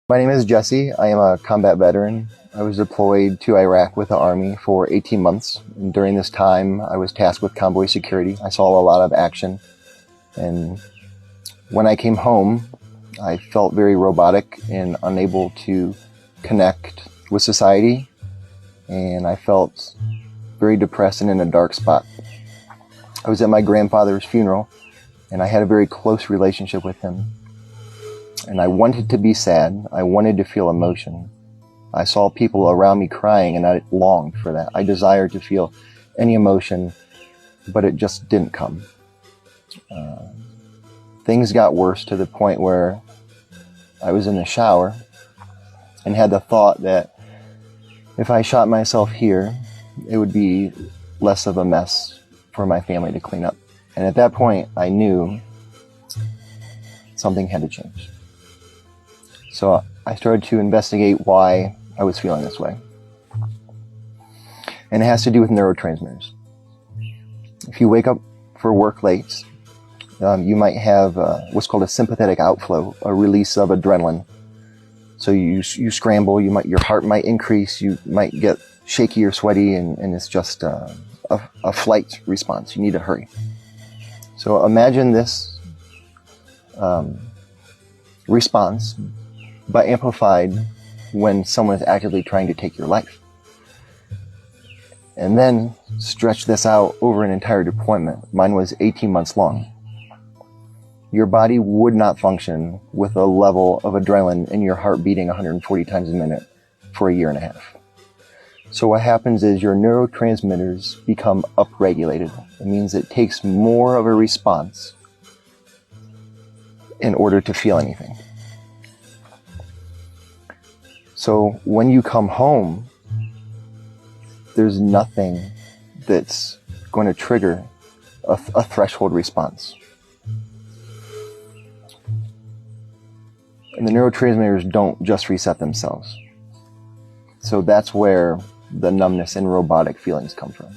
My name is Jesse. I am a combat veteran. I was deployed to Iraq with the Army for 18 months. And during this time, I was tasked with convoy security. I saw a lot of action. And when I came home, I felt very robotic and unable to connect with society. And I felt very depressed and in a dark spot. I was at my grandfather's funeral, and I had a very close relationship with him. And I wanted to be sad. I wanted to feel emotion. I saw people around me crying, and I longed for that. I desired to feel any emotion, but it just didn't come. Things got worse to the point where I was in the shower and had the thought that if I shot myself here, it would be less of a mess for my family to clean up. And at that point, I knew something had to change. So I started to investigate why I was feeling this way. And it has to do with neurotransmitters. If you wake up for work late, you might have what's called a sympathetic outflow, a release of adrenaline. So you scramble, your heart might increase, you might get shaky or sweaty, and it's just a flight response. You need to hurry. So imagine this response, but amplified when someone is actively trying to take your life. And then stretch this out over an entire deployment. Mine was 18 months long. Your body would not function with a level of adrenaline and your heart beating 140 times a minute for a year and a half. So what happens is your neurotransmitters become upregulated. It means it takes more of a response in order to feel anything. So when you come home, there's nothing that's going to trigger a threshold response. And the neurotransmitters don't just reset themselves. So that's where the numbness and robotic feelings come from.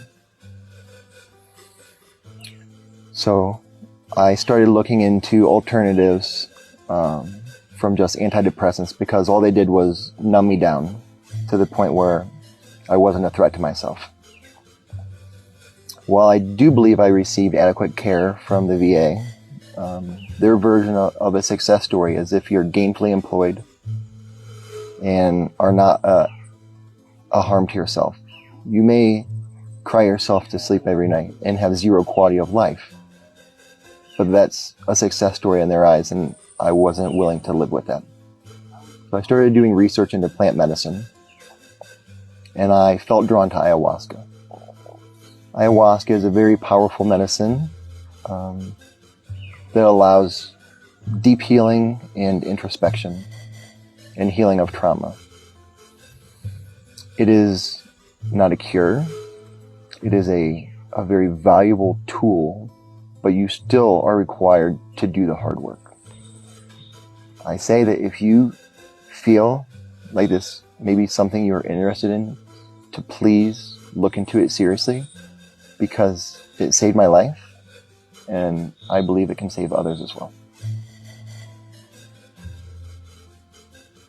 So I started looking into alternatives from just antidepressants, because all they did was numb me down to the point where I wasn't a threat to myself. While I do believe I received adequate care from the VA, their version of a success story is if you're gainfully employed and are not a harm to yourself. You may cry yourself to sleep every night and have zero quality of life, but that's a success story in their eyes, and I wasn't willing to live with that. So I started doing research into plant medicine, and I felt drawn to ayahuasca. Ayahuasca is a very powerful medicine that allows deep healing and introspection and healing of trauma. It is not a cure. It is a very valuable tool, but you still are required to do the hard work. I say that if you feel like this may be something you're interested in, to please look into it seriously, because it saved my life, and I believe it can save others as well.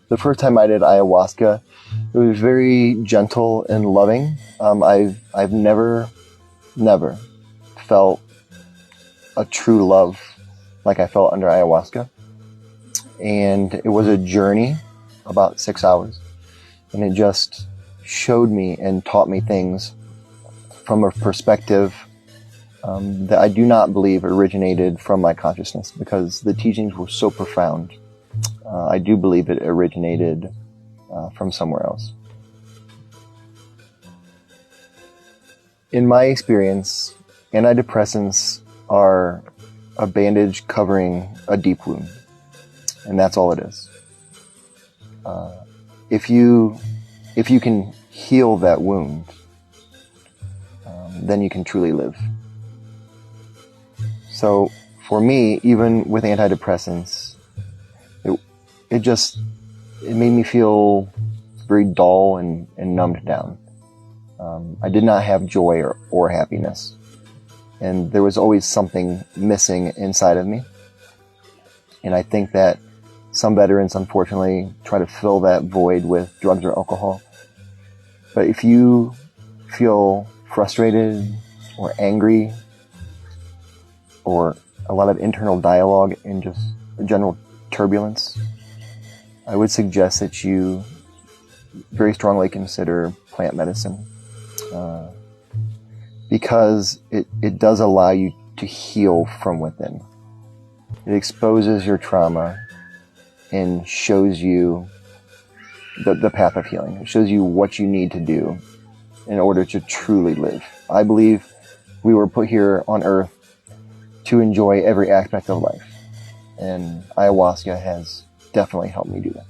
The first time I did ayahuasca, it was very gentle and loving. I've never felt a true love like I felt under ayahuasca. And it was a journey, about 6 hours. And it just showed me and taught me things from a perspective that I do not believe originated from my consciousness, because the teachings were so profound. I do believe it originated from somewhere else. In my experience, antidepressants are a bandage covering a deep wound, and that's all it is. If you can heal that wound, then you can truly live. So for me, even with antidepressants, it made me feel very dull and numbed down. I did not have joy or happiness. And there was always something missing inside of me. And I think that Some veterans, unfortunately, try to fill that void with drugs or alcohol. But if you feel frustrated or angry or a lot of internal dialogue and just general turbulence, I would suggest that you very strongly consider plant medicine, because it does allow you to heal from within. It exposes your trauma and shows you the path of healing. It shows you what you need to do in order to truly live. I believe we were put here on earth to enjoy every aspect of life, and ayahuasca has definitely helped me do that.